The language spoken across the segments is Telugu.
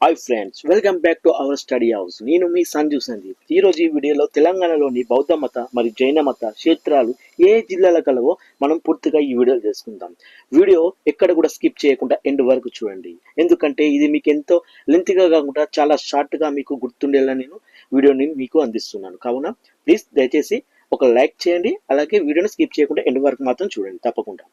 Hi friends, welcome back to our study house. నేను మీ సంజీవ్ సందీప్. ఈరోజు ఈ వీడియోలో తెలంగాణలోని బౌద్ధ మత మరియు జైన మత క్షేత్రాలు ఏ జిల్లాల కలవో మనం పూర్తిగా ఈ వీడియోలో తెలుసుకుందాం. వీడియో ఎక్కడ కూడా స్కిప్ చేయకుండా ఎండ్ వరకు చూడండి, ఎందుకంటే ఇది మీకు ఎంతో లెంత్గా కాకుండా చాలా షార్ట్గా మీకు గుర్తుండేలా నేను వీడియోని మీకు అందిస్తున్నాను. కావున ప్లీజ్ దయచేసి ఒక లైక్ చేయండి, అలాగే వీడియోని స్కిప్ చేయకుండా ఎండ్ వరకు మాత్రం చూడండి తప్పకుండా.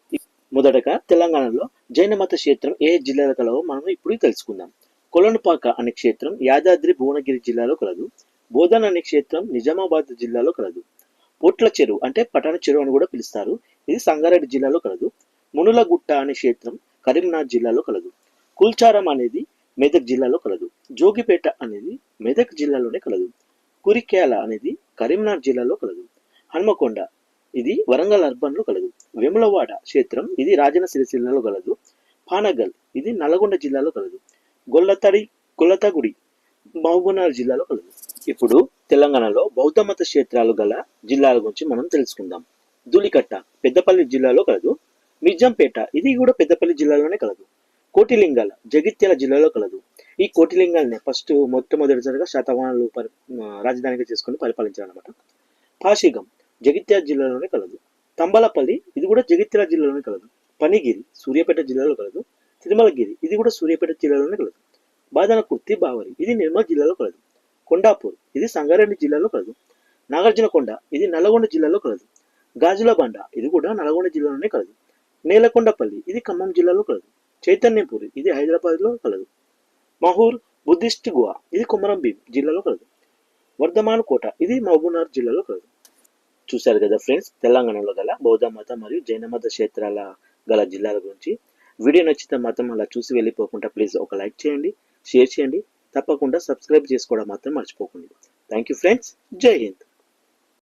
మొదటగా తెలంగాణలో జైన మత క్షేత్రం ఏ జిల్లాల కలవో మనం ఇప్పుడు తెలుసుకుందాం. కొలనుపాక అనే క్షేత్రం యాదాద్రి భువనగిరి జిల్లాలో కలదు. బోధన్ అనే క్షేత్రం నిజామాబాద్ జిల్లాలో కలదు. పొట్ల చెరువు అంటే పటాణ చెరువు అని కూడా పిలుస్తారు, ఇది సంగారెడ్డి జిల్లాలో కలదు. మునులగుట్ట అనే క్షేత్రం కరీంనగర్ జిల్లాలో కలదు. కుల్చారం అనేది మెదక్ జిల్లాలో కలదు. జోగిపేట అనేది మెదక్ జిల్లాలోనే కలదు. కురిక్యాల అనేది కరీంనగర్ జిల్లాలో కలదు. హన్మకొండ ఇది వరంగల్ అర్బన్లో కలదు. వేములవాడ క్షేత్రం ఇది రాజన్న సిరిసిల్లలో కలదు. పానగల్ ఇది నల్గొండ జిల్లాలో కలదు. గొల్లతగుడి మహబూబ్నగర్ జిల్లాలో కలదు. ఇప్పుడు తెలంగాణలో బౌద్ధ మత క్షేత్రాలు గల జిల్లాల గురించి మనం తెలుసుకుందాం. ధూళికట్ట పెద్దపల్లి జిల్లాలో కలదు. మిర్జంపేట ఇది కూడా పెద్దపల్లి జిల్లాలోనే కలదు. కోటిలింగాల జగిత్యాల జిల్లాలో కలదు. ఈ కోటిలింగాలనే మొట్టమొదటిసారిగా శాతవాహనులు రాజధానిగా చేసుకుని పరిపాలించారన్నమాట. పాషిగం జగిత్యాల జిల్లాలోనే కలదు. తంబలపల్లి ఇది కూడా జగిత్యాల జిల్లాలోనే కలదు. పనిగిరి సూర్యాపేట జిల్లాలో కలదు. తిరుమలగిరి ఇది కూడా సూర్యాపేట జిల్లాలోనే కలదు. బాదనకుర్తి బావరి ఇది నిర్మల్ జిల్లాలో కలదు. కొండాపూర్ ఇది సంగారెడ్డి జిల్లాలో కలదు. నాగార్జునకొండ ఇది నల్గొండ జిల్లాలో కలదు. గాజుల బండ ఇది కూడా నల్గొండ జిల్లాలోనే కలదు. నేలకొండపల్లి ఇది ఖమ్మం జిల్లాలో కలదు. చైతన్యపూరి ఇది హైదరాబాద్లో కలదు. మహూర్ బుద్ధిస్ట్ గుహ ఇది కొమరం భీం జిల్లాలో కలదు. వర్ధమాన్ కోట ఇది మహబూబ్నగర్ జిల్లాలో కలదు. చూశారు కదా ఫ్రెండ్స్, తెలంగాణలో గల బౌద్ధ మత మరియు జైన మత క్షేత్రాల గల జిల్లాల గురించి. వీడియో నచ్చితే మాత్రం అలా చూసి వెళ్ళిపోకుండా ప్లీజ్ ఒక లైక్ చేయండి, షేర్ చేయండి, తప్పకుండా సబ్స్క్రైబ్ చేసుకోవడం మాత్రం మర్చిపోకండి. థ్యాంక్ యూ ఫ్రెండ్స్, జై హింద్.